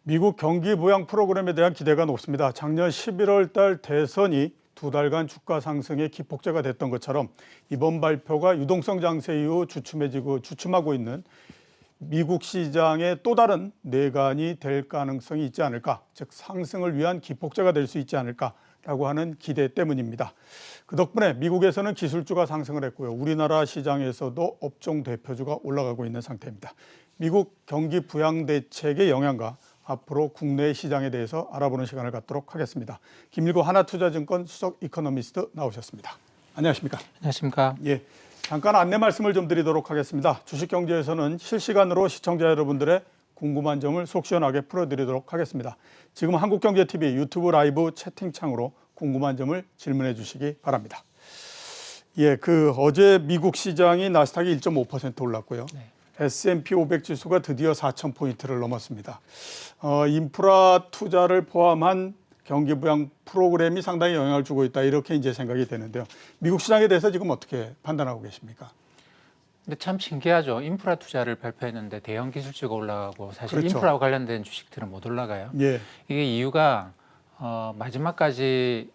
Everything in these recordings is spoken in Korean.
미국 경기 부양 프로그램에 대한 기대가 높습니다. 작년 11월 달 대선이 두 달간 주가 상승의 기폭제가 됐던 것처럼 이번 발표가 유동성 장세 이후 주춤하고 있는 미국 시장의 또 다른 뇌관이 될 가능성이 있지 않을까, 즉 상승을 위한 기폭제가 될 수 있지 않을까라고 하는 기대 때문입니다. 그 덕분에 미국에서는 기술주가 상승을 했고요. 우리나라 시장에서도 업종 대표주가 올라가고 있는 상태입니다. 미국 경기 부양 대책의 영향과 앞으로 국내 시장에 대해서 알아보는 시간을 갖도록 하겠습니다. 김일구 하나투자증권 수석 이코노미스트 나오셨습니다. 안녕하십니까? 안녕하십니까? 예, 잠깐 안내 말씀을 좀 드리도록 하겠습니다. 주식경제에서는 실시간으로 시청자 여러분들의 궁금한 점을 속 시원하게 풀어드리도록 하겠습니다. 지금 한국경제TV 유튜브 라이브 채팅창으로 궁금한 점을 질문해 주시기 바랍니다. 예, 어제 미국 시장이 나스닥이 1.5% 올랐고요. 네. S&P 500 지수가 드디어 4,000포인트를 넘었습니다. 인프라 투자를 포함한 경기 부양 프로그램이 상당히 영향을 주고 있다, 이렇게 이제 생각이 되는데요. 미국 시장에 대해서 지금 어떻게 판단하고 계십니까? 근데 참 신기하죠. 인프라 투자를 발표했는데 대형 기술주가 올라가고 사실 그렇죠. 인프라와 관련된 주식들은 못 올라가요. 예. 이게 이유가 마지막까지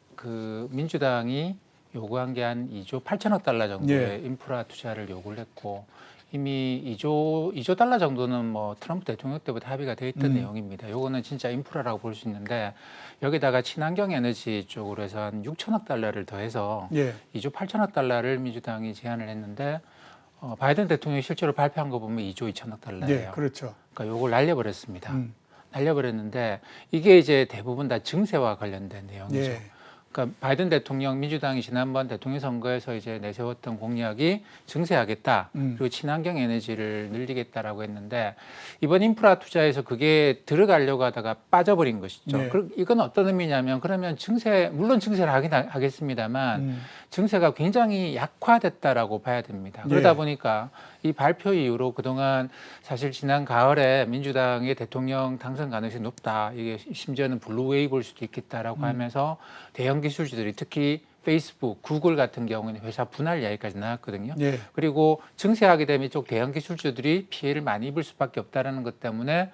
민주당이 요구한 게 한 2조 8천억 달러 정도의 예. 인프라 투자를 요구를 했고 이미 2조 달러 정도는 뭐 트럼프 대통령 때부터 합의가 돼 있던 내용입니다. 요거는 진짜 인프라라고 볼 수 있는데 여기다가 친환경 에너지 쪽으로 해서 한 6천억 달러를 더해서 예. 2조 8천억 달러를 민주당이 제안을 했는데 바이든 대통령이 실제로 발표한 거 보면 2조 2천억 달러예요. 예, 그렇죠. 그러니까 요걸 날려버렸습니다. 날려버렸는데 이게 이제 대부분 다 증세와 관련된 내용이죠. 예. 그러니까 바이든 대통령, 민주당이 지난번 대통령 선거에서 이제 내세웠던 공약이 증세하겠다, 그리고 친환경 에너지를 늘리겠다라고 했는데 이번 인프라 투자에서 그게 들어가려고 하다가 빠져버린 것이죠. 네. 이건 어떤 의미냐면 그러면 물론 증세를 하긴 하겠습니다만 증세가 굉장히 약화됐다라고 봐야 됩니다. 그러다 네. 보니까 이 발표 이후로 그동안 사실 지난 가을에 민주당의 대통령 당선 가능성이 높다, 이게 심지어는 블루웨이브일 수도 있겠다라고 하면서 대형 기술주들이 특히 페이스북, 구글 같은 경우는 회사 분할 이야기까지 나왔거든요. 네. 그리고 증세하게 되면 이쪽 대형 기술주들이 피해를 많이 입을 수밖에 없다는 것 때문에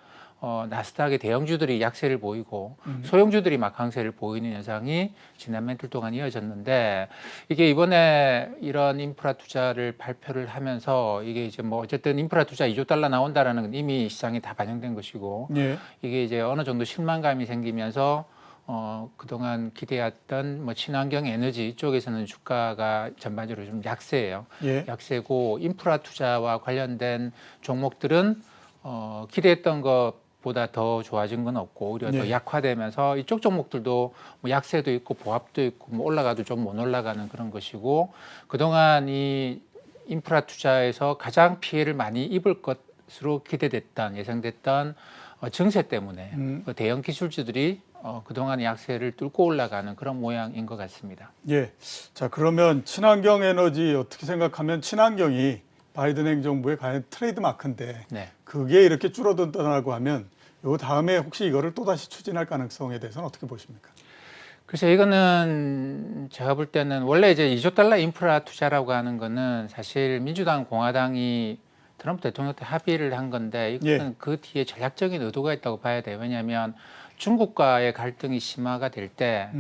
나스닥의 대형주들이 약세를 보이고 소형주들이 막 강세를 보이는 현상이 지난 며칠 동안 이어졌는데 이게 이번에 이런 인프라 투자를 발표를 하면서 이게 이제 뭐 어쨌든 인프라 투자 2조 달러 나온다라는 건 이미 시장에 다 반영된 것이고 네. 이게 이제 어느 정도 실망감이 생기면서 그동안 기대했던 뭐 친환경 에너지 쪽에서는 주가가 전반적으로 좀 약세예요. 예. 약세고 인프라 투자와 관련된 종목들은 기대했던 것보다 더 좋아진 건 없고 오히려 더 약화되면서 이쪽 종목들도 뭐 약세도 있고 보합도 있고 뭐 올라가도 좀 못 올라가는 그런 것이고 그동안 이 인프라 투자에서 가장 피해를 많이 입을 것으로 기대됐던 예상됐던 증세 때문에 대형 기술주들이 그동안의 약세를 뚫고 올라가는 그런 모양인 것 같습니다. 예. 자, 그러면 친환경 에너지 어떻게 생각하면 친환경이 바이든 행정부의 과연 트레이드 마크인데 네. 그게 이렇게 줄어든다고 하면 요 다음에 혹시 이거를 또다시 추진할 가능성에 대해서는 어떻게 보십니까? 글쎄 이거는 제가 볼 때는 원래 이제 2조 달러 인프라 투자라고 하는 거는 사실 민주당 공화당이 트럼프 대통령 때 합의를 한 건데 이거는 그 뒤에 전략적인 의도가 있다고 봐야 돼요. 왜냐하면 중국과의 갈등이 심화가 될 때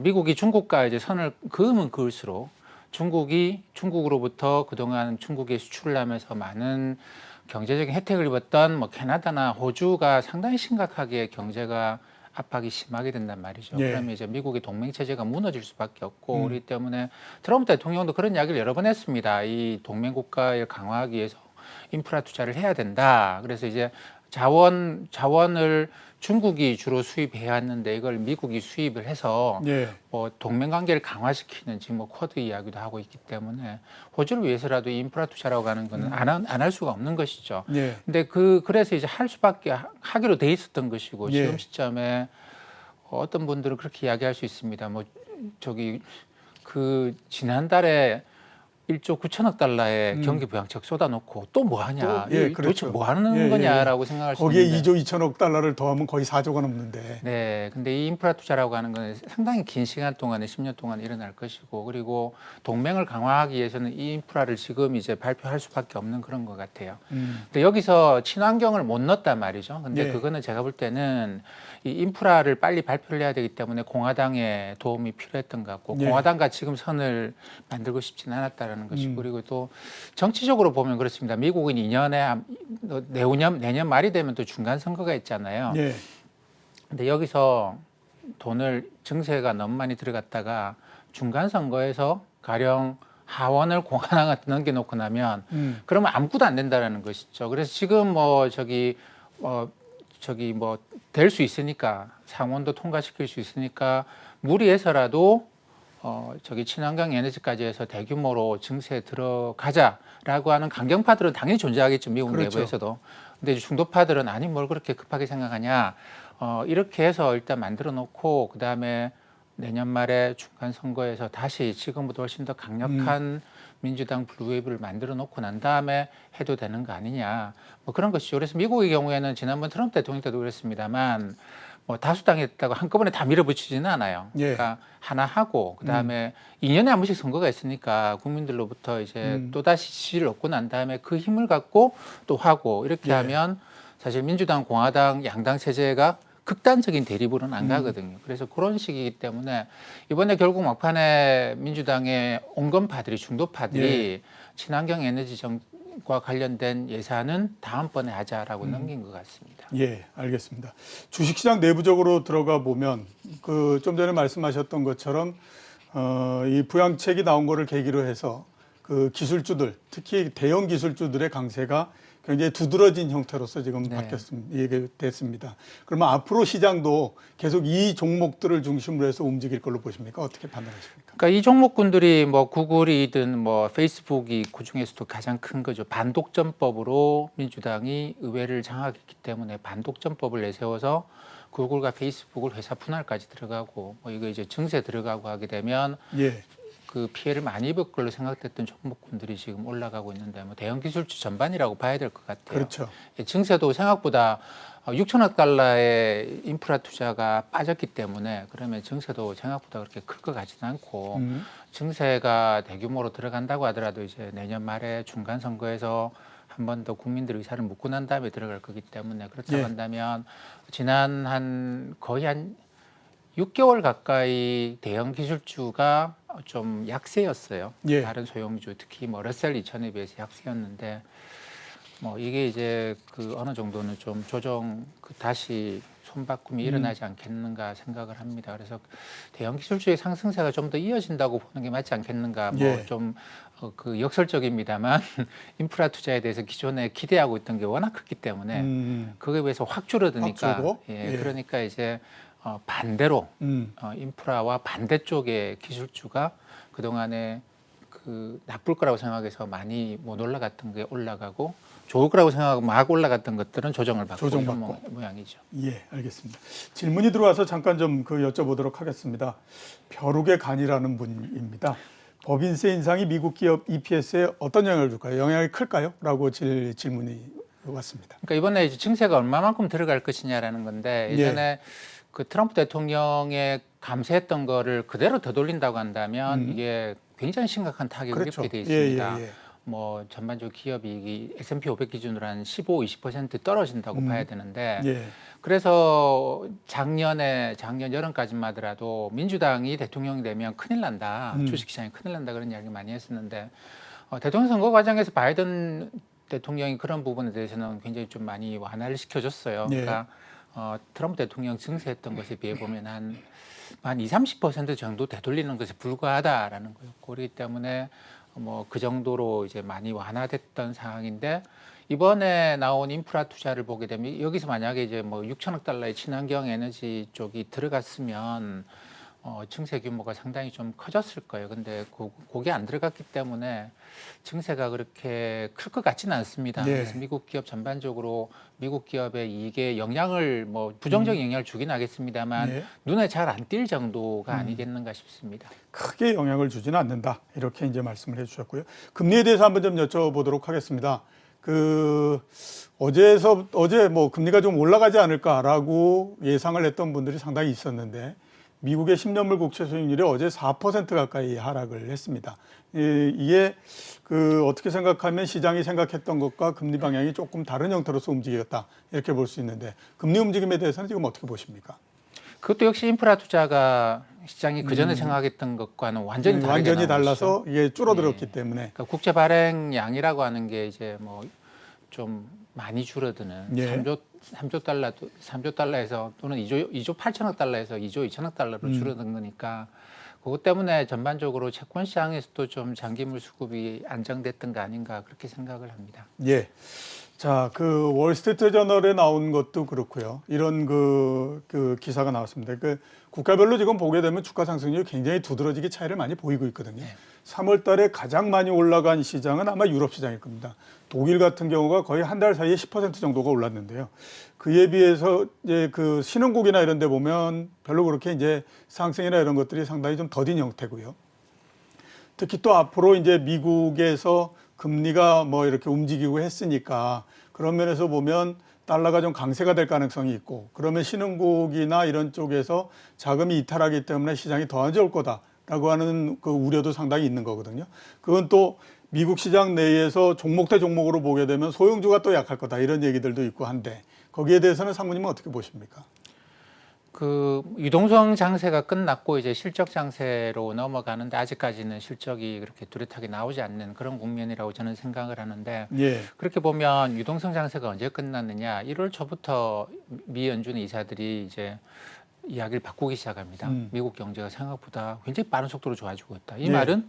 미국이 중국과 이제 선을 그으면 그을수록 중국으로부터 그동안 중국에 수출을 하면서 많은 경제적인 혜택을 입었던 뭐 캐나다나 호주가 상당히 심각하게 경제가 압박이 심하게 된단 말이죠. 그러면 이제 미국의 동맹 체제가 무너질 수밖에 없고 그렇기 때문에 트럼프 대통령도 그런 이야기를 여러 번 했습니다. 이 동맹 국가를 강화하기 위해서 인프라 투자를 해야 된다. 그래서 이제 자원을 중국이 주로 수입해 왔는데 이걸 미국이 수입을 해서 뭐 동맹 관계를 강화시키는 지금 뭐 쿼드 이야기도 하고 있기 때문에 호주를 위해서라도 이 인프라 투자라고 하는 거는 안 할 수가 없는 것이죠. 근데 그래서 이제 할 수밖에 하기로 돼 있었던 것이고 지금 시점에 어떤 분들은 그렇게 이야기할 수 있습니다. 뭐 지난달에 1조 9천억 달러의 경기 부양책 쏟아놓고 또 뭐 하냐? 또, 예, 도대체 그렇죠. 뭐 하는 예, 예. 거냐라고 생각할 수 거기에 있는데 2조 2천억 달러를 더하면 거의 4조가 넘는데. 네, 근데 이 인프라 투자라고 하는 건 상당히 긴 시간 동안에 10년 동안 일어날 것이고 그리고 동맹을 강화하기 위해서는 이 인프라를 지금 이제 발표할 수밖에 없는 그런 것 같아요. 근데 여기서 친환경을 못 넣었단 말이죠. 근데 예. 그거는 제가 볼 때는 이 인프라를 빨리 발표를 해야 되기 때문에 공화당의 도움이 필요했던 것 같고 예. 공화당과 지금 선을 만들고 싶지는 않았다라는 것이고 그리고 또 정치적으로 보면 그렇습니다. 미국은 2년에 내년 말이 되면 또 중간 선거가 있잖아요. 예. 근데 여기서 돈을 증세가 너무 많이 들어갔다가 중간 선거에서 가령 하원을 공화당한테 넘겨놓고 나면 그러면 아무것도 안 된다라는 것이죠. 그래서 지금 뭐 될 수 있으니까 상원도 통과시킬 수 있으니까 무리해서라도 친환경 에너지까지 해서 대규모로 증세에 들어가자라고 하는 강경파들은 당연히 존재하겠죠. 미국 그렇죠. 내부에서도. 근데 중도파들은 아니 뭘 그렇게 급하게 생각하냐. 이렇게 해서 일단 만들어 놓고 그다음에 내년 말에 중간 선거에서 다시 지금보다 훨씬 더 강력한 민주당 블루웨이브를 만들어 놓고 난 다음에 해도 되는 거 아니냐. 뭐 그런 것이죠. 그래서 미국의 경우에는 지난번 트럼프 대통령 때도 그랬습니다만 뭐 다수당이 됐다고 한꺼번에 다 밀어붙이지는 않아요. 예. 그러니까 하나 하고 그다음에 2년에 한 번씩 선거가 있으니까 국민들로부터 이제 또다시 지지를 얻고 난 다음에 그 힘을 갖고 또 하고 이렇게 예. 하면 사실 민주당, 공화당, 양당 체제가 극단적인 대립으로는 안 가거든요. 그래서 그런 식이기 때문에 이번에 결국 막판에 민주당의 온건파들이 중도파들이 친환경 에너지 정과 관련된 예산은 다음번에 하자라고 넘긴 것 같습니다. 예, 알겠습니다. 주식시장 내부적으로 들어가 보면 그 좀 전에 말씀하셨던 것처럼 이 부양책이 나온 거를 계기로 해서 그 기술주들, 특히 대형 기술주들의 강세가 굉장히 두드러진 형태로서 지금 됐습니다. 그러면 앞으로 시장도 계속 이 종목들을 중심으로 해서 움직일 걸로 보십니까? 어떻게 판단하십니까? 그러니까 이 종목군들이 뭐 구글이든 뭐 페이스북이 그 중에서도 가장 큰 거죠. 반독점법으로 민주당이 의회를 장악했기 때문에 반독점법을 내세워서 구글과 페이스북을 회사 분할까지 들어가고 뭐 이거 이제 증세 들어가고 하게 되면 예. 그 피해를 많이 입을 걸로 생각됐던 종목군들이 지금 올라가고 있는데 뭐 대형 기술주 전반이라고 봐야 될 것 같아요. 그렇죠. 증세도 생각보다 6천억 달러의 인프라 투자가 빠졌기 때문에 그러면 증세도 생각보다 그렇게 클 것 같지는 않고 증세가 대규모로 들어간다고 하더라도 이제 내년 말에 중간 선거에서 한 번 더 국민들 의사를 묻고 난 다음에 들어갈 거기 때문에 그렇다고 예. 한다면 지난 거의 한 6개월 가까이 대형 기술주가 좀 약세였어요. 예. 다른 소형주 특히 뭐 러셀 2000에 비해서 약세였는데 뭐 이게 이제 그 어느 정도는 좀 조정 다시 손바꿈이 일어나지 않겠는가 생각을 합니다. 그래서 대형 기술주의 상승세가 좀 더 이어진다고 보는 게 맞지 않겠는가. 예. 뭐 좀 그 역설적입니다만 인프라 투자에 대해서 기존에 기대하고 있던 게 워낙 컸기 때문에 그거에 비해서 확 줄어드니까 확 줄고? 예, 예. 그러니까 이제 반대로 인프라와 반대쪽의 기술주가 그동안에 그 나쁠 거라고 생각해서 많이 못 올라갔던 게 올라가고 좋을 거라고 생각하고 막 올라갔던 것들은 조정을 받고 조정받고. 이런 모양이죠. 예, 알겠습니다. 질문이 들어와서 잠깐 좀 그 여쭤보도록 하겠습니다. 벼룩의 간이라는 분입니다. 법인세 인상이 미국 기업 EPS에 어떤 영향을 줄까요? 영향이 클까요? 라고 질문이 왔습니다. 그러니까 이번에 이제 증세가 얼마만큼 들어갈 것이냐라는 건데 예전에 그 트럼프 대통령의 감세했던 거를 그대로 되돌린다고 한다면 이게 굉장히 심각한 타격을 그렇죠. 입게 돼 있습니다. 예. 뭐 전반적으로 기업이익이 S&P 500 기준으로 한 15, 20% 떨어진다고 봐야 되는데 예. 그래서 작년 여름까지만 하더라도 민주당이 대통령이 되면 큰일 난다. 주식시장이 큰일 난다 그런 이야기 많이 했었는데 대통령 선거 과정에서 바이든 대통령이 그런 부분에 대해서는 굉장히 좀 많이 완화를 시켜줬어요. 예. 그러니까 트럼프 대통령 증세했던 것에 비해 보면 한 20, 30% 정도 되돌리는 것에 불과하다라는 거였고 그렇기 때문에 뭐 그 정도로 이제 많이 완화됐던 상황인데 이번에 나온 인프라 투자를 보게 되면 여기서 만약에 이제 뭐 6천억 달러의 친환경 에너지 쪽이 들어갔으면 증세 규모가 상당히 좀 커졌을 거예요. 근데 그게 안 들어갔기 때문에 증세가 그렇게 클 것 같지는 않습니다. 예. 그래서 미국 기업 전반적으로 미국 기업의 이익에 영향을 뭐 부정적인 영향을 주긴 하겠습니다만 예. 눈에 잘 안 띌 정도가 아니겠는가 싶습니다. 크게 영향을 주지는 않는다. 이렇게 이제 말씀을 해주셨고요. 금리에 대해서 한번 좀 여쭤보도록 하겠습니다. 어제 뭐 금리가 좀 올라가지 않을까라고 예상을 했던 분들이 상당히 있었는데 미국의 10년물 국채 수익률이 어제 4% 가까이 하락을 했습니다. 이게 어떻게 생각하면 시장이 생각했던 것과 금리 방향이 조금 다른 형태로서 움직였다. 이렇게 볼 수 있는데 금리 움직임에 대해서는 지금 어떻게 보십니까? 그것도 역시 인프라 투자가 시장이 그전에 생각했던 것과는 완전히 다르게 완전히 나온 달라서 것이죠. 이게 줄어들었기 예. 때문에 그러니까 국제 발행량이라고 하는 게 이제 뭐 좀 많이 줄어드는 예. 3조 달러에서 또는 2조 8천억 달러에서 2조 2천억 달러로 줄어든 거니까 그것 때문에 전반적으로 채권 시장에서도 좀 장기물 수급이 안정됐던 거 아닌가 그렇게 생각을 합니다. 예. 자, 월스트리트 저널에 나온 것도 그렇고요. 이런 기사가 나왔습니다. 국가별로 지금 보게 되면 주가 상승률이 굉장히 두드러지게 차이를 많이 보이고 있거든요. 3월 달에 가장 많이 올라간 시장은 아마 유럽 시장일 겁니다. 독일 같은 경우가 거의 한 달 사이에 10% 정도가 올랐는데요. 그에 비해서 이제 신흥국이나 이런 데 보면 별로 그렇게 이제 상승이나 이런 것들이 상당히 좀 더딘 형태고요. 특히 또 앞으로 이제 미국에서 금리가 뭐 이렇게 움직이고 했으니까 그런 면에서 보면 달러가 좀 강세가 될 가능성이 있고 그러면 신흥국이나 이런 쪽에서 자금이 이탈하기 때문에 시장이 더 안 좋을 거다라고 하는 우려도 상당히 있는 거거든요. 그건 또 미국 시장 내에서 종목 대 종목으로 보게 되면 소형주가 또 약할 거다 이런 얘기들도 있고 한데 거기에 대해서는 상무님은 어떻게 보십니까? 유동성 장세가 끝났고 이제 실적 장세로 넘어가는데 아직까지는 실적이 그렇게 뚜렷하게 나오지 않는 그런 국면이라고 저는 생각을 하는데 예. 그렇게 보면 유동성 장세가 언제 끝났느냐 1월 초부터 미 연준의 이사들이 이제 이야기를 바꾸기 시작합니다. 미국 경제가 생각보다 굉장히 빠른 속도로 좋아지고 있다. 이 예. 말은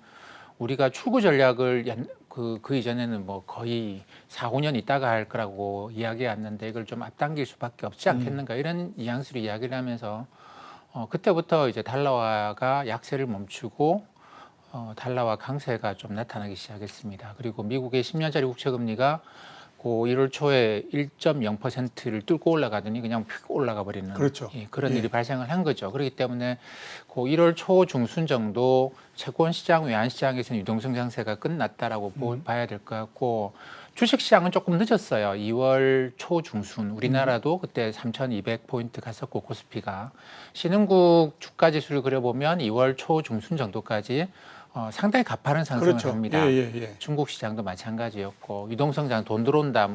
우리가 출구 전략을 그 이전에는 뭐 거의 4, 5년 있다가 할 거라고 이야기했는데 이걸 좀 앞당길 수밖에 없지 않겠는가 이런 뉘앙스로 이야기를 하면서 그때부터 이제 달러화가 약세를 멈추고 달러화 강세가 좀 나타나기 시작했습니다. 그리고 미국의 10년짜리 국채 금리가 1월 초에 1.0%를 뚫고 올라가더니 그냥 휙 올라가 버리는 그렇죠. 그런 예. 일이 발생을 한 거죠. 그렇기 때문에 1월 초 중순 정도 채권 시장, 외환 시장에서는 유동성 장세가 끝났다라고 봐야 될 것 같고 주식 시장은 조금 늦었어요. 2월 초 중순 우리나라도 그때 3,200포인트 갔었고 코스피가 신흥국 주가 지수를 그려보면 2월 초 중순 정도까지 상당히 가파른 상승을 그렇죠. 합니다. 예. 중국 시장도 마찬가지였고 유동성 장 돈 들어온다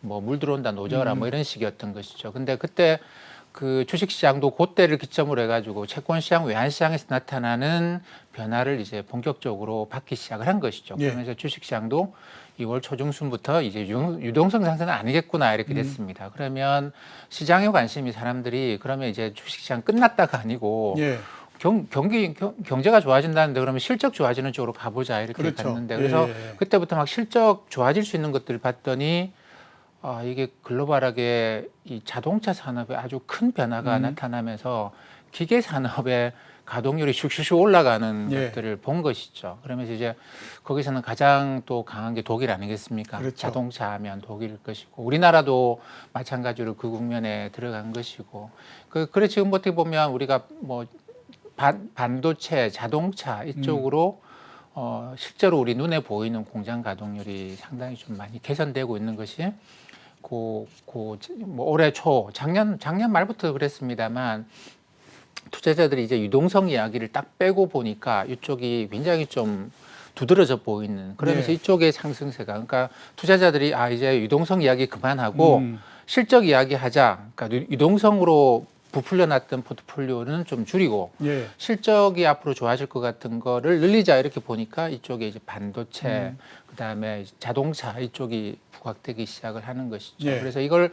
물 들어온다 노져라 뭐 이런 식이었던 것이죠. 근데 그때 주식 시장도 그때를 기점으로 해가지고 채권 시장, 외환 시장에서 나타나는 변화를 이제 본격적으로 받기 시작을 한 것이죠. 예. 그러면서 주식 시장도 2월 초중순부터 이제 유동성 상승은 아니겠구나 이렇게 됐습니다. 그러면 시장에 관심이 사람들이 그러면 이제 주식 시장 끝났다가 아니고 예. 경제가 좋아진다는데 그러면 실적 좋아지는 쪽으로 가보자 이렇게 그렇죠. 갔는데 그래서 예. 그때부터 막 실적 좋아질 수 있는 것들을 봤더니 이게 글로벌하게 이 자동차 산업에 아주 큰 변화가 나타나면서 기계 산업의 가동률이 슉슉슉 올라가는 예. 것들을 본 것이죠. 그러면서 이제 거기서는 가장 또 강한 게 독일 아니겠습니까? 그렇죠. 자동차 하면 독일일 것이고 우리나라도 마찬가지로 그 국면에 들어간 것이고 그래 지금 어떻게 보면 우리가 뭐 반도체, 자동차 이쪽으로 실제로 우리 눈에 보이는 공장 가동률이 상당히 좀 많이 개선되고 있는 것이 뭐 올해 초 작년 말부터 그랬습니다만 투자자들이 이제 유동성 이야기를 딱 빼고 보니까 이쪽이 굉장히 좀 두드러져 보이는 그러면서 네. 이쪽의 상승세가 그러니까 투자자들이 이제 유동성 이야기 그만하고 실적 이야기 하자. 그러니까 유동성으로 부풀려 놨던 포트폴리오는 좀 줄이고 예. 실적이 앞으로 좋아질 것 같은 거를 늘리자 이렇게 보니까 이쪽에 이제 반도체 그다음에 자동차 이쪽이 부각되기 시작을 하는 것이죠. 예. 그래서 이걸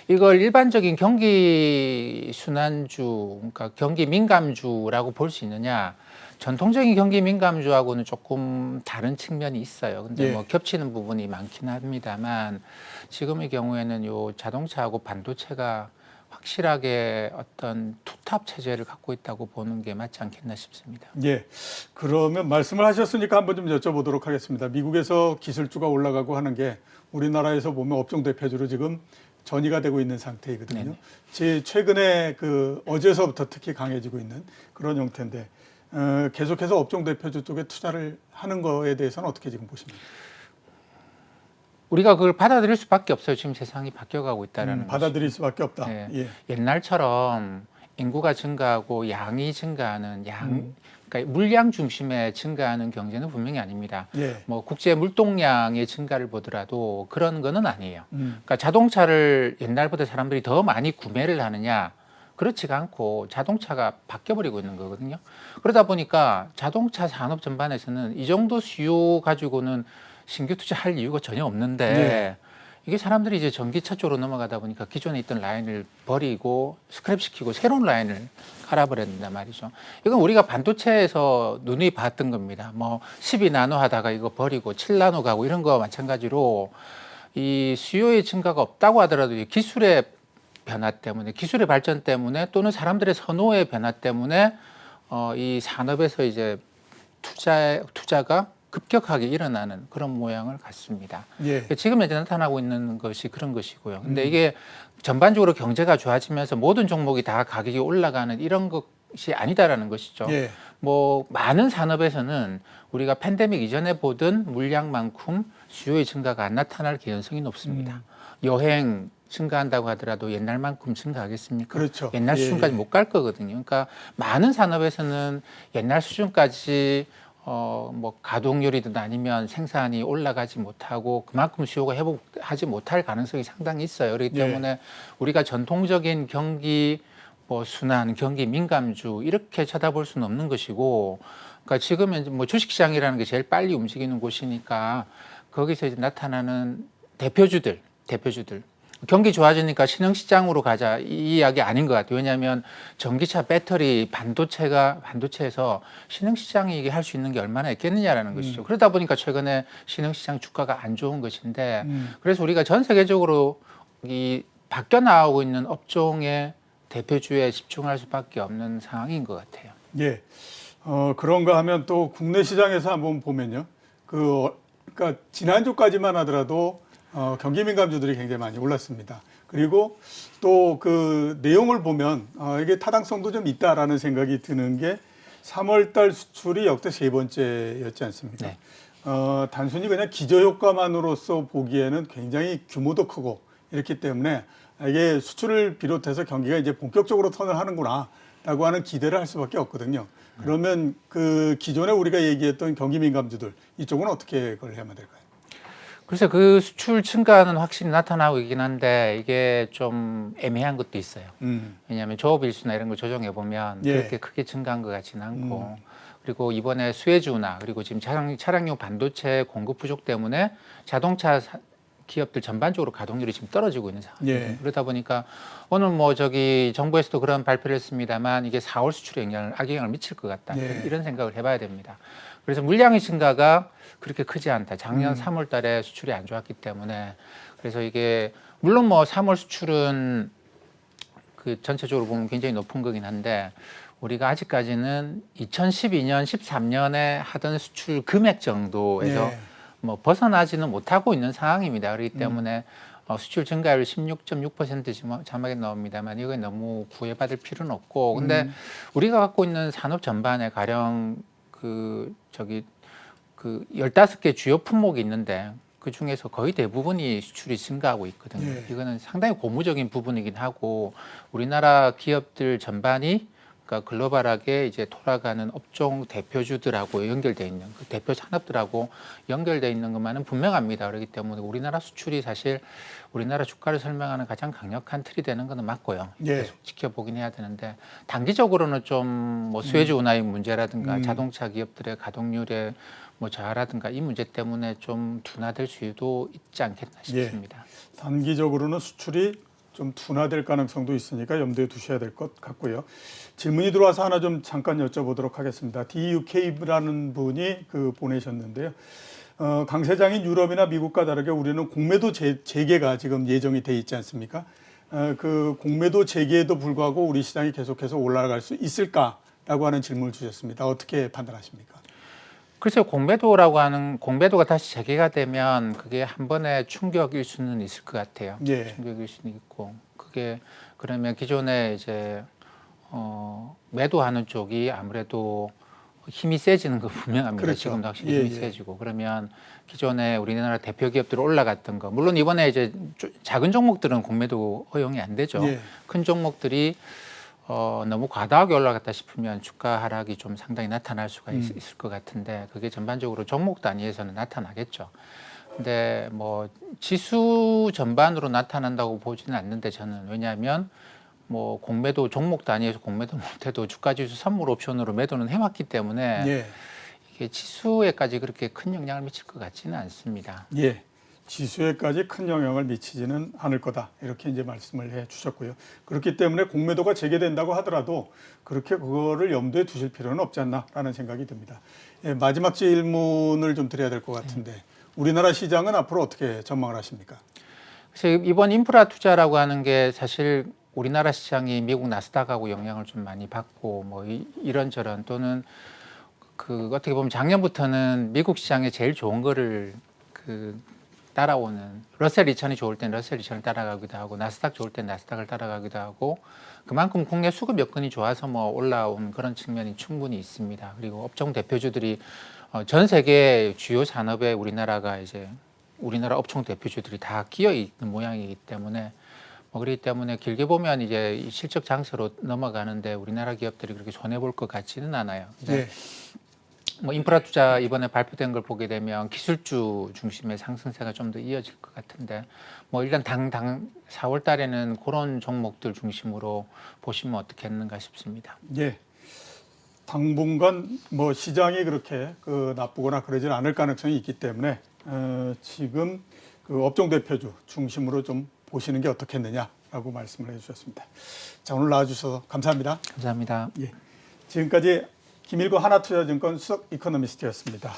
일반적인 경기 순환주 그러니까 경기 민감주라고 볼 수 있느냐? 전통적인 경기 민감주하고는 조금 다른 측면이 있어요. 근데 예. 뭐 겹치는 부분이 많긴 합니다만 지금의 경우에는 요 자동차하고 반도체가 확실하게 어떤 투탑 체제를 갖고 있다고 보는 게 맞지 않겠나 싶습니다. 예. 그러면 말씀을 하셨으니까 한번 좀 여쭤보도록 하겠습니다. 미국에서 기술주가 올라가고 하는 게 우리나라에서 보면 업종 대표주로 지금 전이가 되고 있는 상태이거든요. 네네. 최근에 어제서부터 특히 강해지고 있는 그런 형태인데 계속해서 업종 대표주 쪽에 투자를 하는 거에 대해서는 어떻게 지금 보십니까? 우리가 그걸 받아들일 수밖에 없어요. 지금 세상이 바뀌어가고 있다라는 것이. 받아들일 수밖에 없다. 예. 예. 옛날처럼 인구가 증가하고 양이 증가하는 그러니까 물량 중심의 증가하는 경제는 분명히 아닙니다. 예. 뭐 국제 물동량의 증가를 보더라도 그런 거는 아니에요. 음. 그러니까 자동차를 옛날보다 사람들이 더 많이 구매를 하느냐? 그렇지가 않고 자동차가 바뀌어버리고 있는 거거든요. 그러다 보니까 자동차 산업 전반에서는 이 정도 수요 가지고는 신규 투자할 이유가 전혀 없는데 네. 이게 사람들이 이제 전기차 쪽으로 넘어가다 보니까 기존에 있던 라인을 버리고 스크랩시키고 새로운 라인을 갈아버렸단 말이죠. 이건 우리가 반도체에서 눈이 봤던 겁니다. 뭐 12나노 하다가 이거 버리고 7나노 가고 이런 거와 마찬가지로 이 수요의 증가가 없다고 하더라도 이 기술의 변화 때문에 기술의 발전 때문에 또는 사람들의 선호의 변화 때문에 이 산업에서 이제 투자가 급격하게 일어나는 그런 모양을 갖습니다. 예. 지금 현재 나타나고 있는 것이 그런 것이고요. 근데 이게 전반적으로 경제가 좋아지면서 모든 종목이 다 가격이 올라가는 이런 것이 아니다라는 것이죠. 예. 뭐 많은 산업에서는 우리가 팬데믹 이전에 보던 물량만큼 수요의 증가가 안 나타날 개연성이 높습니다. 여행 증가한다고 하더라도 옛날만큼 증가하겠습니까? 그렇죠. 옛날 예, 수준까지 예. 못 갈 거거든요. 그러니까 많은 산업에서는 옛날 수준까지 뭐 가동률이든 아니면 생산이 올라가지 못하고 그만큼 수요가 회복하지 못할 가능성이 상당히 있어요. 그렇기 예. 때문에 우리가 전통적인 경기 뭐 순환, 경기 민감주 이렇게 쳐다볼 수는 없는 것이고, 그러니까 지금 현재 뭐 주식시장이라는 게 제일 빨리 움직이는 곳이니까 거기서 이제 나타나는 대표주들 경기 좋아지니까 신흥시장으로 가자 이 이야기 아닌 것 같아요. 왜냐하면 전기차 배터리 반도체에서 신흥시장이 이게 할 수 있는 게 얼마나 있겠느냐라는 것이죠. 그러다 보니까 최근에 신흥시장 주가가 안 좋은 것인데 그래서 우리가 전 세계적으로 이 바뀌어 나오고 있는 업종의 대표주에 집중할 수밖에 없는 상황인 것 같아요. 예. 그런가 하면 또 국내 시장에서 한번 보면요. 그러니까 지난주까지만 하더라도 경기 민감주들이 굉장히 많이 올랐습니다. 그리고 또 그 내용을 보면 이게 타당성도 좀 있다라는 생각이 드는 게 3월 달 수출이 역대 세 번째였지 않습니까? 네. 단순히 그냥 기저효과만으로서 보기에는 굉장히 규모도 크고 이렇기 때문에 이게 수출을 비롯해서 경기가 이제 본격적으로 턴을 하는구나라고 하는 기대를 할 수밖에 없거든요. 그러면 그 기존에 우리가 얘기했던 경기 민감주들 이쪽은 어떻게 그걸 해야만 될까요? 글쎄 그 수출 증가는 확실히 나타나고 있긴 한데 이게 좀 애매한 것도 있어요. 왜냐하면 조업일수나 이런 걸 조정해 보면 예. 그렇게 크게 증가한 것 같지는 않고 그리고 이번에 수혜주 운하 그리고 지금 차량용 반도체 공급 부족 때문에 자동차 기업들 전반적으로 가동률이 지금 떨어지고 있는 상황이에요. 예. 그러다 보니까 오늘 뭐 정부에서도 그런 발표를 했습니다만 이게 4월 수출에 악영향을 미칠 것 같다. 예. 이런 생각을 해봐야 됩니다. 그래서 물량의 증가가 그렇게 크지 않다. 작년 3월 달에 수출이 안 좋았기 때문에 그래서 이게 물론 뭐 3월 수출은 그 전체적으로 보면 굉장히 높은 거긴 한데 우리가 아직까지는 2012년, 13년에 하던 수출 금액 정도에서 예. 뭐 벗어나지는 못하고 있는 상황입니다. 그렇기 때문에 수출 증가율 16.6% 지금 자막에 나옵니다만 이거에 너무 구애받을 필요는 없고 근데 우리가 갖고 있는 산업 전반에 가령 그 15개 주요 품목이 있는데 그 중에서 거의 대부분이 수출이 증가하고 있거든요. 예. 이거는 상당히 고무적인 부분이긴 하고 우리나라 기업들 전반이 그러니까 글로벌하게 이제 돌아가는 업종 대표주들하고 연결돼 있는 그 대표 산업들하고 연결돼 있는 것만은 분명합니다. 그렇기 때문에 우리나라 수출이 사실 우리나라 주가를 설명하는 가장 강력한 틀이 되는 것은 맞고요. 예. 계속 지켜보긴 해야 되는데 단기적으로는 좀 뭐 수혜주 운하의 문제라든가 자동차 기업들의 가동률의 뭐 저하라든가 이 문제 때문에 좀 둔화될 수도 있지 않겠나 싶습니다. 예. 단기적으로는 수출이 좀 둔화될 가능성도 있으니까 염두에 두셔야 될 것 같고요. 질문이 들어와서 하나 좀 잠깐 여쭤보도록 하겠습니다. DUK라는 분이 보내셨는데요. 강세장인 유럽이나 미국과 다르게 우리는 공매도 재개가 지금 예정이 돼 있지 않습니까? 그 공매도 제기에도 불구하고 우리 시장이 계속해서 올라갈 수 있을까라고 하는 질문을 주셨습니다. 어떻게 판단하십니까? 글쎄요, 공매도가 다시 재개가 되면 그게 한 번의 충격일 수는 있을 것 같아요. 예. 충격일 수는 있고, 그게 그러면 기존에 이제 매도하는 쪽이 아무래도 힘이 세지는 거 분명합니다. 그렇죠. 지금도 확실히 예, 힘이 예. 세지고 그러면 기존에 우리나라 대표 기업들 올라갔던 거, 물론 이번에 이제 작은 종목들은 공매도 허용이 안 되죠. 예. 큰 종목들이 너무 과다하게 올라갔다 싶으면 주가 하락이 좀 상당히 나타날 수가 있을 것 같은데 그게 전반적으로 종목 단위에서는 나타나겠죠. 근데 뭐 지수 전반으로 나타난다고 보지는 않는데 저는 왜냐하면 뭐 공매도 종목 단위에서 공매도 못해도 주가지수 선물 옵션으로 매도는 해왔기 때문에 예. 이게 지수에까지 그렇게 큰 영향을 미칠 것 같지는 않습니다. 예. 지수에까지 큰 영향을 미치지는 않을 거다. 이렇게 이제 말씀을 해 주셨고요. 그렇기 때문에 공매도가 재개된다고 하더라도 그렇게 그거를 염두에 두실 필요는 없지 않나라는 생각이 듭니다. 예, 마지막 질문을 좀 드려야 될 것 같은데 우리나라 시장은 앞으로 어떻게 전망을 하십니까? 그래서 이번 인프라 투자라고 하는 게 사실 우리나라 시장이 미국 나스닥하고 영향을 좀 많이 받고 뭐 이런저런 또는 그 어떻게 보면 작년부터는 미국 시장에 제일 좋은 거를 그 따라오는 러셀 2000이 좋을 땐 러셀 2000을 따라가기도 하고 나스닥 좋을 땐 나스닥을 따라가기도 하고 그만큼 국내 수급 여건이 좋아서 뭐 올라온 그런 측면이 충분히 있습니다. 그리고 업종 대표주들이 전 세계 주요 산업에 우리나라 업종 대표주들이 다 끼어 있는 모양이기 때문에 그렇기 때문에 길게 보면 이제 실적 장세로 넘어가는데 우리나라 기업들이 그렇게 손해 볼 것 같지는 않아요. 근데 네. 뭐 인프라 투자 이번에 발표된 걸 보게 되면 기술주 중심의 상승세가 좀 더 이어질 것 같은데 뭐 일단 4월 달에는 그런 종목들 중심으로 보시면 어떻겠는가 싶습니다. 예. 당분간 뭐 시장이 그렇게 그 나쁘거나 그러지는 않을 가능성이 있기 때문에 지금 그 업종 대표주 중심으로 좀 보시는 게 어떻겠느냐라고 말씀을 해주셨습니다. 자, 오늘 나와주셔서 감사합니다. 감사합니다. 예. 지금까지 김일구 하나투자증권 수석 이코노미스트였습니다.